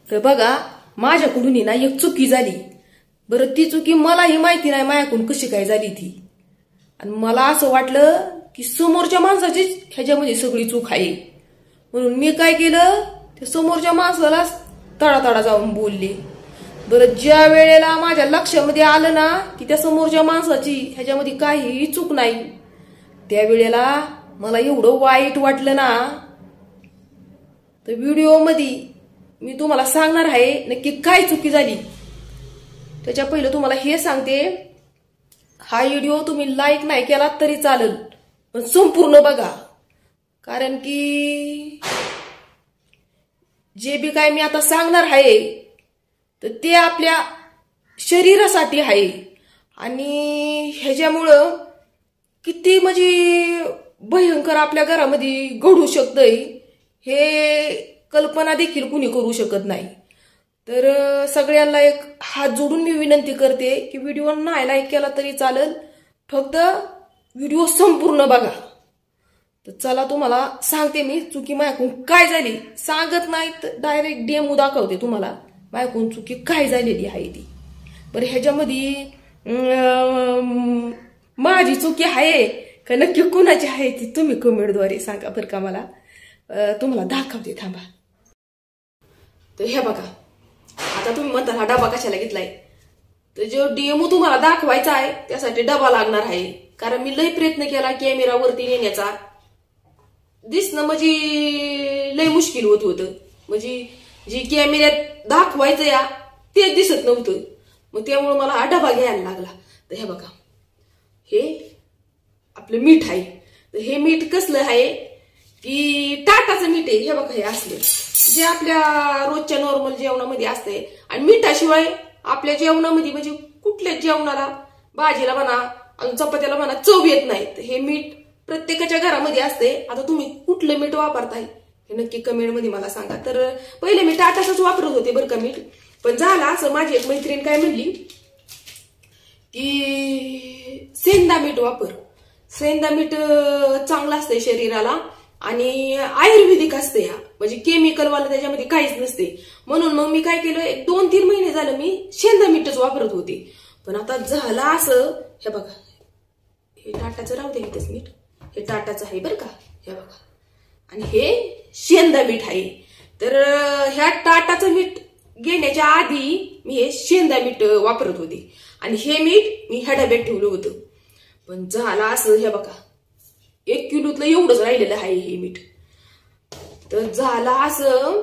तर बघा माझ्याकडून ना एक चुकी झाली बरं ती चुकी मलाही माहिती नाही माझ्याकडून कशी काय झाली ती आणि मला असं वाटलं की समोरच्या माणसाचीच ह्याच्यामध्ये सगळी चूक आहे म्हणून मी काय केलं त्या समोरच्या माणसाला तडातडा जाऊन बोलले बरं ज्या वेळेला माझ्या लक्षामध्ये आलं ना की त्या समोरच्या माणसाची ह्याच्यामध्ये काहीही चूक नाही त्यावेळेला मला एवढं वाईट वाटलं ना तर व्हिडिओमध्ये मी तुम्हाला सांगणार आहे नक्की काय चुकी झाली त्याच्या पहिलं तुम्हाला हे सांगते हा व्हिडिओ तुम्ही लाईक नाही केला तरी चालेल पण संपूर्ण बघा कारण की जे बी काय मी आता सांगणार आहे तर ते आपल्या शरीरासाठी आहे आणि ह्याच्यामुळं किती म्हणजे भयंकर आपल्या घरामध्ये घडू शकतंय हे कल्पना देखील कुणी करू शकत नाही तर सगळ्यांना एक हात जोडून मी विनंती करते की व्हिडिओ नाही लाईक केला तरी चालेल फक्त व्हिडिओ संपूर्ण बघा तर चला तुम्हाला सांगते मी चुकी माझ्याकडून काय झाली सांगत नाही तर डायरेक्ट डेमो दाखवते तुम्हाला माझ्याकडून चुकी काय झालेली आहे ती बरं ह्याच्यामध्ये माझी चुकी आहे का नक्की कोणाची आहे ती तुम्ही कमेंटद्वारे सांगा बरं का मला तुम्हाला दाखवते थांबा तर हे बघा आता तुम्ही म्हणता हा डबा कशाला घेतलाय तर जो डेमो तुम्हाला दाखवायचा आहे त्यासाठी डबा लागणार आहे कारण मी लय प्रयत्न केला कॅमेरावरती नेण्याचा दिसणं म्हणजे लय मुश्किल होत होतं म्हणजे जे कॅमेऱ्यात दाखवायचं या तेच दिसत नव्हतं मग त्यामुळे मला हा डबा घ्यायला लागला तर हे बघा हे आपलं मीठ आहे तर हे मीठ कसलं आहे की टाटाचं मीठ आहे हे बघा हे असले जे आपल्या रोजच्या नॉर्मल जेवणामध्ये असते आणि मिठाशिवाय आपल्या जेवणामध्ये म्हणजे कुठल्याच जेवणाला भाजीला म्हणा आणि चपात्याला म्हणा चव येत नाही तर हे मीठ प्रत्येकाच्या घरामध्ये असते आता तुम्ही कुठलं मीठ वापरताय हे नक्की कमेंट मध्ये मला सांगा तर पहिले मी टाटाचंच वापरत होते बरं का मीठ पण झालं असं माझी एक मैत्रीण काय म्हणली की सेंदा मीठ वापर सेंदा मीठ चांगलं असतंय शरीराला आणि आयुर्वेदिक असते या म्हणजे केमिकल वाला त्याच्यामध्ये काहीच नसते म्हणून मग मी काय केलं 2-3 महिने झालं मी शेंदा मीठच वापरत होते पण आता झालं असं हे बघा हे टाटाचं राहू दे इथंच मीठ हे टाटाचं आहे बरं का हे बघा आणि हे शेंदा मीठ आहे तर ह्या टाटाचं मीठ घेण्याच्या आधी मी हे शेंदा मीठ वापरत होते आणि हे मीठ मी ह्या डब्यात ठेवलं होतं पण झालं असं हे बघा 1 किलोतलं एवढंच राहिलेलं आहे हे मीठ तर झालं असं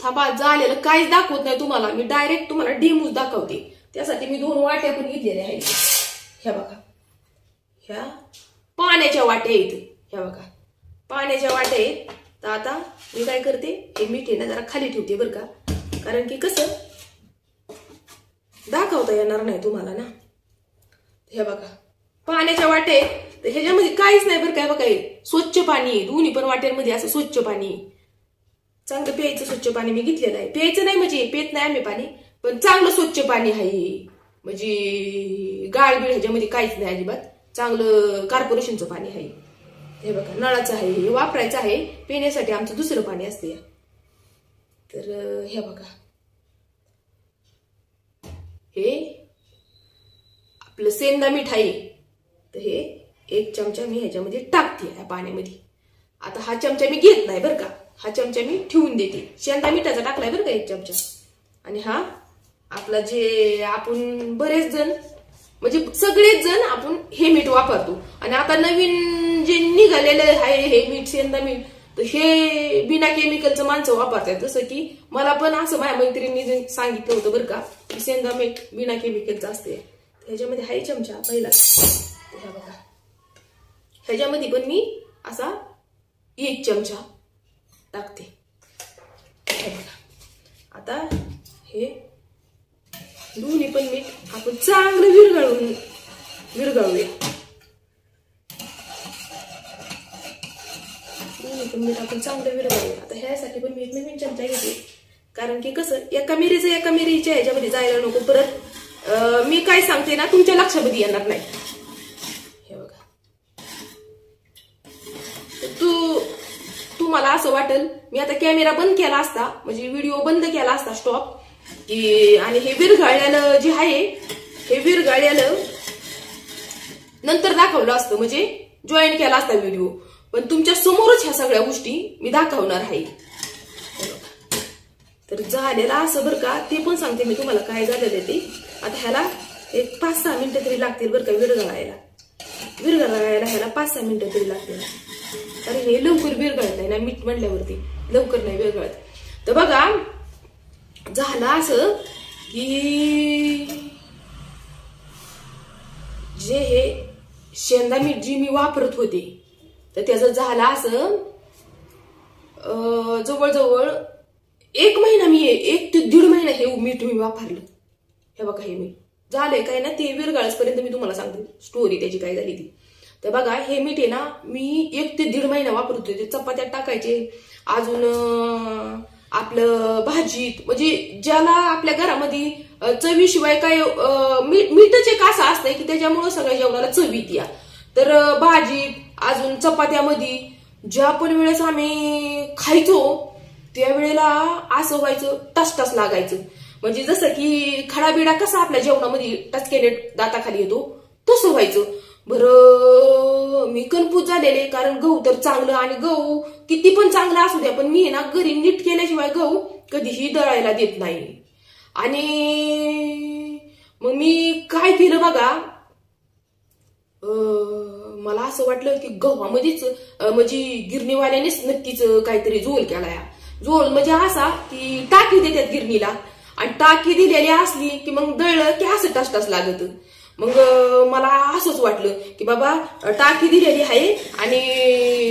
थांबा झालेलं काहीच दाखवत नाही तुम्हाला मी डायरेक्ट तुम्हाला डेमोच दाखवते त्यासाठी मी 2 वाट्या पण घेतलेल्या आहेत ह्या बघा ह्या पाण्याच्या वाट्या आहेत ह्या बघा पाण्याच्या वाट्या आहेत तर आता मी काय करते हे मीठ आहे ना जरा खाली ठेवते बरं का कारण की कसं दाखवता येणार नाही तुम्हाला ना हे बघा पाण्याच्या वाटे तर ह्याच्यामध्ये काहीच नाही बरं काय बघा स्वच्छ पाणी आहे दोन्ही पण वाट्यांमध्ये असं स्वच्छ पाणी चांगलं प्यायचं स्वच्छ पाणी मी घेतलेलं आहे प्यायचं नाही म्हणजे पेत नाही आम्ही पाणी पण चांगलं स्वच्छ पाणी आहे म्हणजे गाळबीळ ह्याच्यामध्ये काहीच नाही अजिबात चांगलं कॉर्पोरेशनचं पाणी आहे हे बघा नळाचं आहे हे वापरायचं आहे पिण्यासाठी आमचं दुसरं पाणी असते तर हे बघा हे आपलं सेंदा मीठ आहे तर हे 1 चमचा मी ह्याच्यामध्ये टाकते या पाण्यामध्ये आता हा चमचा मी घेत नाही बरं का हा चमचा मी ठेवून देते शेंदा मिठाचा टाकलाय बरं का 1 चमचा आणि हा आपला जे आपण बरेच जण म्हणजे सगळेच जण आपण हे मीठ वापरतो आणि आता नवीन जे निघालेलं आहे हे मीठ शेंदा मीठ तर हे बिना केमिकलचं माणसं वापरतात जसं की मला पण असं माझ्या मैत्रिणीने सांगितलं होतं बरं का की शेंदा मीठ बिना केमिकलचं असते ह्याच्यामध्ये हा चमचा पहिला ह्या बघा ह्याच्यामध्ये पण मी असा 1 चमचा टाकते हे बघा आता हे दोन्ही पण मीठ आपण चांगलं विरघळूया दोन्ही पण मीठ आपण चांगलं विरघळूया आता ह्यासाठी पण मी 1 नवीन चमचा घेते कारण की कसं एका मिरीच्या ह्याच्यामध्ये जायला नको परत मी काय सांगते ना तुमच्या लक्षामध्ये येणार नाही हे बघा तुम्हाला असं असं वाटेल मी आता कॅमेरा बंद केला असता, म्हणजे व्हिडिओ बंद केला असता स्टॉप, की आणि हे विरघळल्यानं जे आहे हे विरघळल्यानं नंतर दाखवलं असतं, म्हणजे जॉईन केला असता व्हिडिओ. पण तुमच्या समोरच ह्या सगळ्या गोष्टी मी दाखवणार आहे. तर झालेला असं बरं का, ते पण सांगते मी तुम्हाला काय झालेलं ते. आता ह्याला एक 5-6 मिनिटं तरी लागतील बरं का विरघळायला ह्याला 5-6 मिनिटं तरी लागतील. अरे हे लवकर विरघळत नाही ना, मीठ म्हणल्यावरती लवकर नाही विरघळत. तर बघा झालं असं की जे हे शेंदा मीठ जी मी वापरत होते तर त्याचं झालं असं जवळजवळ 1 महिना, मी 1 ते 1.5 महिना हे मीठ मी वापरलं. हे बघा हे मीठ झालंय काय ना, ते विरघळसपर्यंत मी तुम्हाला सांगते स्टोरी त्याची काय झाली ती. तर बघा हे मीठ आहे ना, मी 1 ते 1.5 महिना वापरत होते. चपात्यात टाकायचे, अजून आपलं भाजीत, म्हणजे ज्याला आपल्या घरामध्ये चवीशिवाय काय मीठच एक असं असतंय की त्याच्यामुळे सगळ्या जेवणाला चव येते. तर भाजीत अजून चपात्यामध्ये ज्या पण वेळेस आम्ही खायचो त्यावेळेला असं व्हायचं, टसटस लागायचं. म्हणजे जसं की खडाबिडा कसा आपल्या जेवणामध्ये टचकेने दाताखाली येतो तसं व्हायचं. बरं मी कन्फ्यूज झालेले, कारण गहू तर चांगलं, आणि गहू किती पण चांगला असू द्या पण मी ना घरी नीट केल्याशिवाय गहू कधीही दळायला देत नाही. आणि मग मी काय केलं बघा, मला असं वाटलं की गव्हामध्येच म्हणजे गिरणीवाल्यानेच नक्कीच काहीतरी झोल केलाय. झोल म्हणजे असा की टाकी देतात गिरणीला, आणि टाकी दिलेली असली की मग दळलं की असं टसटस लागत. मग मला असंच वाटलं की बाबा टाकी दिलेली आहे आणि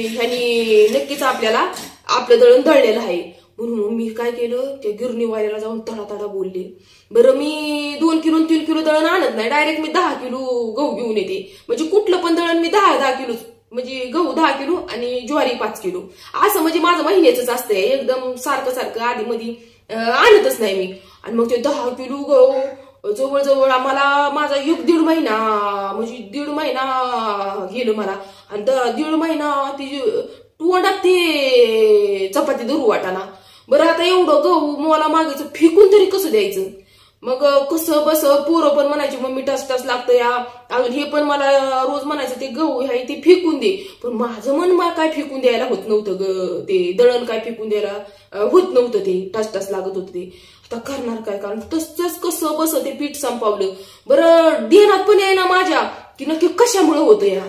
ह्यानी नक्कीच आपल्याला आपलं दळण दळलेलं आहे. म्हणून मी काय केलं, त्या गिरणीवाल्याला जाऊन तडातडा बोलले. बरं मी 2 किलो 3 किलो दळण आणत नाही, डायरेक्ट मी 10 किलो गहू घेऊन येते. म्हणजे कुठलं पण दळण मी 10 किलो, म्हणजे गहू 10 किलो आणि ज्वारी 5 किलो असं, म्हणजे माझं महिन्याचंच असतंय. एकदम सारखं आधी मध्ये आणतच नाही मी. आणि मग ते 10 किलो गहू जवळजवळ आम्हाला माझा 1-1.5 महिना, म्हणजे 1.5 महिना गेलं मला. आणि 1.5 महिना ती तोंडात ते चपाती धरू वाटाना. बरं आता एवढं गहू मला मागायचं, फेकून तरी कसं द्यायचं. मग कसं बस पोरं पण म्हणायचे मम्मी टस लागतं या, अजून हे पण मला रोज म्हणायचं ते गहू आहे ते फेकून दे. पण माझं मन मला काय फेकून द्यायला होत नव्हतं ग, ते दळण काय फेकून द्यायला होत नव्हतं, ते टस लागत होतं ते. आता करणार काय, कारण तसंच कसं बस ते पीठ संपवलं. बरं ध्यानात पण आहे ना माझ्या की नक्की कशामुळे होतं या.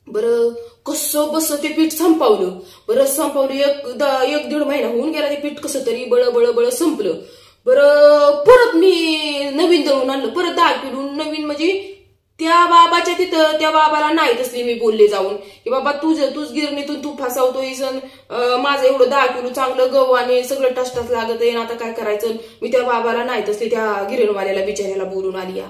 बरं कसं बस ते पीठ संपवलं. बरं संपवलं, 1-1.5 महिना होऊन गेला, ते पीठ कसं तरी बळ संपलं. बरं परत मी नवीन दळून आणलं, परत 10 किलो नवीन. म्हणजे त्या बाबाच्या तिथं त्या बाबाला नाही तसली मी बोलले जाऊन की बाबा तूच गिरणीतून तू फसवतोय, माझं एवढं 10 किलो चांगलं गहू आणि सगळं टसटस लागत आहे, आता काय करायचं. मी त्या बाबाला नाही तसले त्या गिरणवाल्याला बिचाऱ्याला बोलून आली.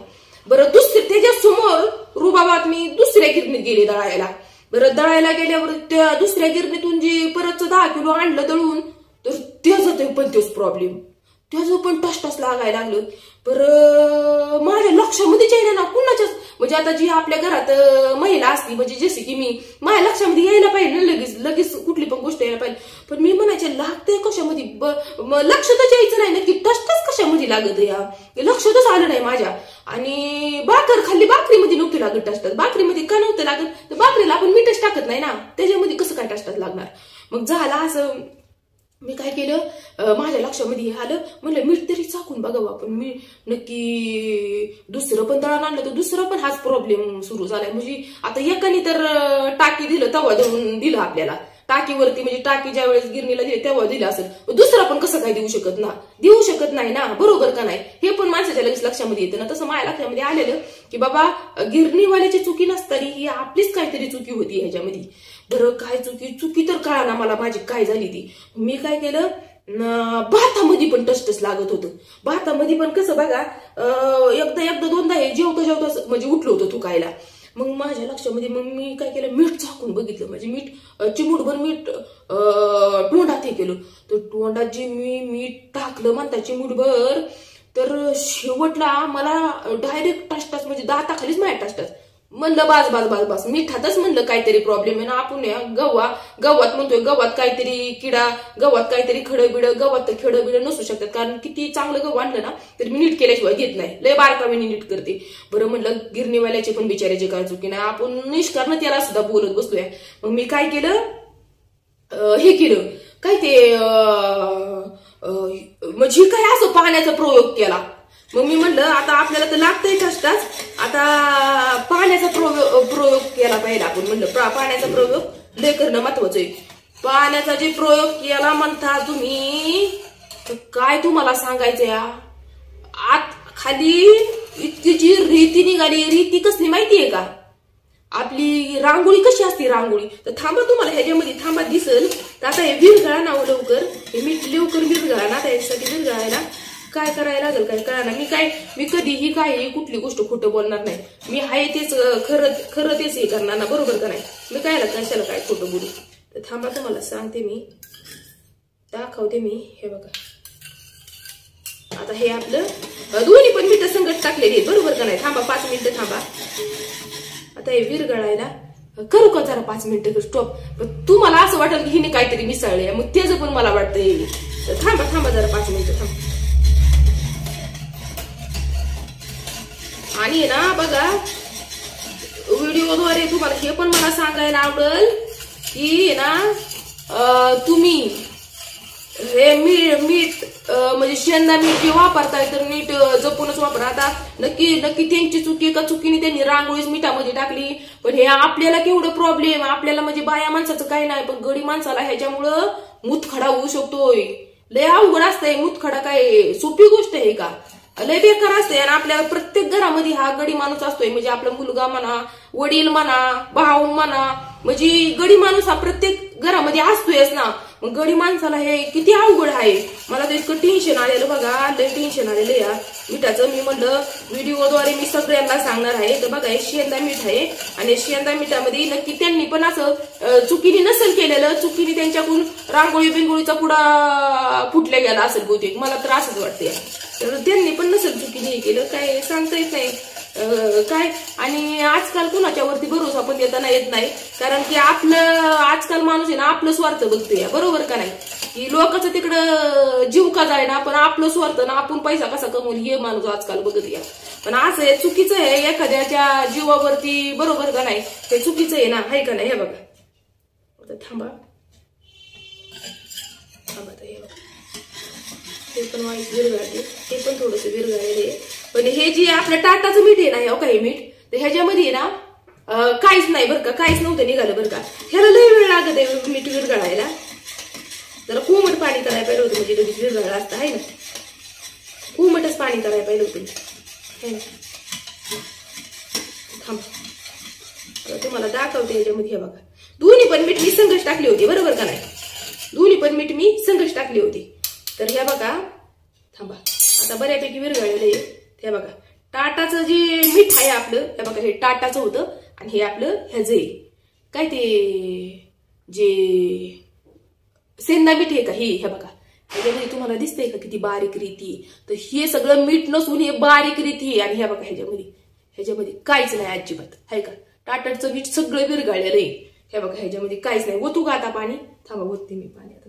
बरं त्याच्या समोर रुबाबात मी दुसऱ्या गिरणीत गेले दळायला. बरं दळायला गेल्यावर त्या दुसऱ्या गिरणीतून जे परत 10 किलो आणलं दळून, तर त्याचा पण तोच प्रॉब्लेम, त्याचं पण टसटस लागायला लागलं. बरं माझ्या लक्षामध्येच यायला ना कुणाच्याच, म्हणजे आता जी आपल्या घरात महिला असती, म्हणजे जशी की मी, माझ्या लक्षामध्ये यायला पाहिजे लगेच कुठली पण गोष्ट यायला पाहिजे. पण मी म्हणायचे लागते कशामध्ये, लक्षातच यायचं नाही नक्की टसटस कशामध्ये लागत या, लक्षातच आलं नाही माझ्या. आणि भाकर खाल्ली, भाकरीमध्ये नव्हतं लागत टसटस. भाकरीमध्ये का नव्हतं लागत, तर भाकरीला आपण मीठच टाकत नाही ना, त्याच्यामध्ये कसं काय टसटस लागणार. मग झाला असं, मी काय केलं, माझ्या लक्षामध्ये आलं, म्हणलं मीठ तरी चाकून बघावं आपण, मी नक्की दुसरं पण दळण आणलं तर दुसरं पण हाच प्रॉब्लेम सुरू झालाय. म्हणजे आता एकाने तर टाकी दिलं, तवा दळून दिलं आपल्याला टाकीवरती, म्हणजे टाकी ज्या वेळेस गिरणीला दिली तेव्हा दिलं असेल, दुसरा पण कसं काय देऊ शकत नाही ना, बरोबर का नाही. हे पण माणसाच्या लगेच लक्षामध्ये येतं ना. तसं माझ्या लक्षामध्ये आलेलं की बाबा गिरणीवाल्याची चुकी नसताना ही आपलीच काहीतरी चुकी होती ह्याच्यामध्ये. बरं काय चुकी तर कळा ना मला माझी काय झाली ती. मी काय केलं, भातामध्ये पण टसटस लागत होतं. भातामध्ये पण कसं बघा, एकदा दोनदा हे जेवता म्हणजे उठलं होतं थुकायला. मग माझ्या लक्षामध्ये मग मी काय केलं, मीठ चाकून बघितलं, म्हणजे मीठ चिमूटभर मीठ तोंडात हे केलं. तर तोंडात जे मी मीठ टाकलं म्हणता चिमूटभर, तर शेवटला मला डायरेक्ट टसटस, म्हणजे दाताखालीच माझ्या टसटस, म्हणलं बास बास बास बास, मिठातच म्हणलं काहीतरी प्रॉब्लेम आहे ना. आपण गव्हात म्हणतोय, गव्हात काहीतरी किडा, गव्हात काहीतरी खडबिड, गव्हात तर खडबिड नसू शकतात. कारण किती चांगलं गहू आणलं ना तरी मी नीट केल्याशिवाय घेत नाही, लय बारकावीने नीट करते. बरं म्हणलं गिरणीवाल्याचे पण बिचारायचे काय चुकी नाही, आपण निष्कारण त्याला सुद्धा बोलत बसतोय. मग मी काय केलं, हे केलं काय ते म्हणजे काय असं पाण्याचा प्रयोग केला. मग मी म्हणलं आता आपल्याला तर लागतंय कष्टाच, आता पाण्याचा प्रयोग केला पाहिजे आपण. म्हणलं पाण्याचा प्रयोग लय करणं महत्वाचं आहे. पाण्याचा जे प्रयोग केला म्हणता तुम्ही, काय तुम्हाला सांगायचंय, आत खाली इतकी जी रीती निघाली. रीती कसली माहितीये का, आपली रांगोळी कशी असते रांगोळी. तर थांबा, तुम्हाला ह्याच्यामध्ये थांबा दिसल. तर आता हे विरघळा ना लवकर, हे मीठ लवकर विरघळा ना. त्याच्यासाठी विरघळायला काय करायला लागेल काय कळा ना. मी कधीही काही कुठली गोष्ट खोटं बोलणार नाही. मी आहे तेच खरं तेच हे करणार ना, बरोबर का नाही. मी काय कशाला काय खोटं बोलू. तर थांबा, तुम्हाला सांगते मी, दाखवते मी. हे बघा, आता हे आपलं दोन्ही पण मीठ संगत टाकलेली, बरोबर का नाही. थांबा 5 मिनिटं थांबा. आता हे विरघळायला करू का जरा 5 मिनिटं स्टॉप. तुम्हाला असं वाटेल की हिने काहीतरी मिसळले, मग त्याचं पण मला वाटतं येईल. तर थांबा जरा 5 मिनिटं थांबा. आणि ना बघा, व्हिडिओद्वारे तुम्हाला हे पण मला सांगायला आवडेल की ना तुम्ही हे मीठ म्हणजे शेंदा मीठ जे वापरताय तर नीट जपूनच वापरा. आता नक्की त्यांची चुकी का चुकीने त्यांनी रांगोळीच मिठामध्ये टाकली. पण हे आपल्याला केवढं प्रॉब्लेम, आपल्याला म्हणजे बाया माणसाचं काही नाही, पण गडी माणसाला ह्याच्यामुळं मुतखडा होऊ शकतोय. लय अवघड असतंय मुतखडा, काय सोपी गोष्ट आहे का, लय बेकार असते. आणि आपल्या प्रत्येक घरामध्ये हा गडी माणूस असतोय. म्हणजे आपला मुलगा म्हणा, वडील म्हणा, भाऊ म्हणा, म्हणजे गडी माणूस हा प्रत्येक घरामध्ये असतोयच ना. मग गडी माणसाला हे किती अवघड आहे. मला तर इतकं टेन्शन आलेलं बघा, लय टेन्शन आलेलं या मिठाचं. मी म्हणलं व्हिडिओद्वारे मी सगळ्यांना सांगणार आहे. तर बघा, हे शेंदा मीठ आहे आणि शेंदा मिठामध्ये नक्की त्यांनी पण असं चुकीने नसेल केलेलं, चुकीने त्यांच्याकडून रांगोळी बिंगोळीचा पुडा फुटल्या गेला असेल बहुतेक, मला तर असंच वाटतंय. तर त्यांनी पण नसेल चुकीने हे केलं, काय सांगता येत नाही काय. आणि आजकाल कुणाच्यावरती भरोसा पण देताना येत नाही. कारण की आपलं आजकाल माणूस आहे ना आपलं स्वार्थ बघतोय, बरोबर का नाही. की लोकांचं तिकडं जीव का जायना, पण आपलं स्वार्थ ना आपण पैसा कसा कमवून हे माणूस आजकाल बघत या. पण असं हे चुकीचं आहे एखाद्याच्या जीवावरती, बरोबर का नाही. हे चुकीचं आहे ना, आहे का नाही. हे बघा, थांबा हे पण वाईट विरघळते, हे पण थोडस विरघळले. पण हे जे आपलं टाटाचं मीठ आहे ना, हे काही मीठ, तर ह्याच्यामध्ये ना काहीच नाही बरं का, काहीच नव्हतं निघालं बरं का. ह्याला लय वेळ लागत आहे मीठ विरघळायला. जरा कोमट पाणी करायला पाहिजे होतं, म्हणजे लगेच विरघळला असतं आहे ना. कोमटच पाणी करायला पाहिजे होतं. थांबा, तुम्हाला दाखवते ह्याच्यामध्ये. हे बघा, दोन्ही पण मीठ मी संघच टाकली होती, बरोबर का नाही. दोन्ही पण मीठ मी संघच टाकली होती. तर हे बघा, थांबा, आता बऱ्यापैकी विरघळलेलं आहे. हे बघा, टाटाचं जे मीठ आहे आपलं, हे बघा, हे टाटाचं होतं आणि हे आपलं ह्याचं आहे काय ते जे सेंदा मीठ आहे का हे बघा. ह्याच्यामध्ये तुम्हाला दिसतंय का किती बारीक रीती. तर हे सगळं मीठ नसून हे बारीक रीती आहे. आणि हे बघा, ह्याच्यामध्ये काहीच नाही अजिबात, आहे का. टाटाचं मीठ सगळं विरघळलेलं आहे. हे बघा, ह्याच्यामध्ये काहीच नाही. ओतू का आता पाणी, थांबा ओतते मी पाणी आता.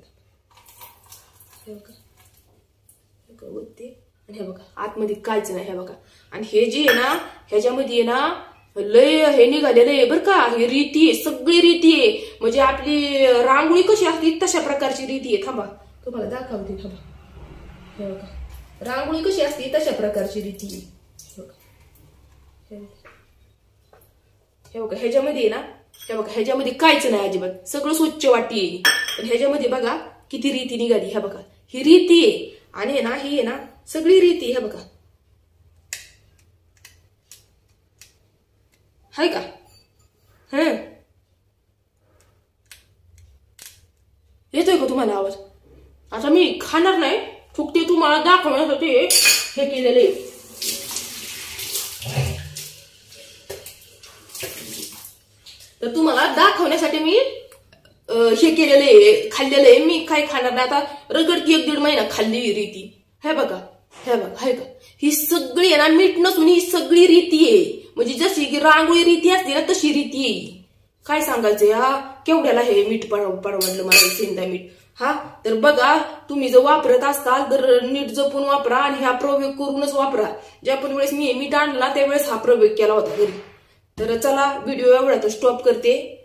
हे बघा, ओतते. आणि हे बघा, आतमध्ये काहीच नाही. हे बघा, आणि हे जे आहे ना ह्याच्यामध्ये ना लय हे निघालेलं आहे बरं का. ही रीती आहे, सगळी रीती आहे. म्हणजे आपली रांगोळी कशी असते तशा प्रकारची रीती आहे. थांबा, तुम्हाला दाखवते. थांबा, हे बघा, रांगोळी कशी असते तशा प्रकारची रीती आहे. हे बघा, ह्याच्यामध्ये आहे ना, हे बघा, ह्याच्यामध्ये काहीच नाही अजिबात, सगळं स्वच्छ वाटी आहे. पण ह्याच्यामध्ये बघा किती रीती निघाली. हे बघा, ही रीती आहे. आणि हे ना, ही आहे ना सगळी रीती. हे बघा, हाय का. येतोय का तुम्हाला आवाज. आता मी खाणार नाही, फक्त तुम्हाला दाखवण्यासाठी हे केलेले. तर तुम्हाला दाखवण्यासाठी मी हे केलेले, खाल्लेले. मी काय खाणार नाही आता, रगडकी 1-1.5 महिना खाल्ली रीती. हे बघा, हे बघ हाय का, ही सगळी आहे ना मीठ नसून ही सगळी रीती आहे. म्हणजे जशी की रांगोळी रीती असते ना तशी रीती आहे. काय सांगायचंय हा, केवढ्याला हे मीठ परवडलं मला सेंदा मीठ. हा तर बघा, तुम्ही जर वापरत असाल तर नीट जपून वापरा आणि हा प्रयोग करूनच वापरा. ज्या पण वेळेस मी हे मीठ आणला त्यावेळेस हा प्रयोग केला होता घरी. तर चला व्हिडिओ एवढा तर स्टॉप करते.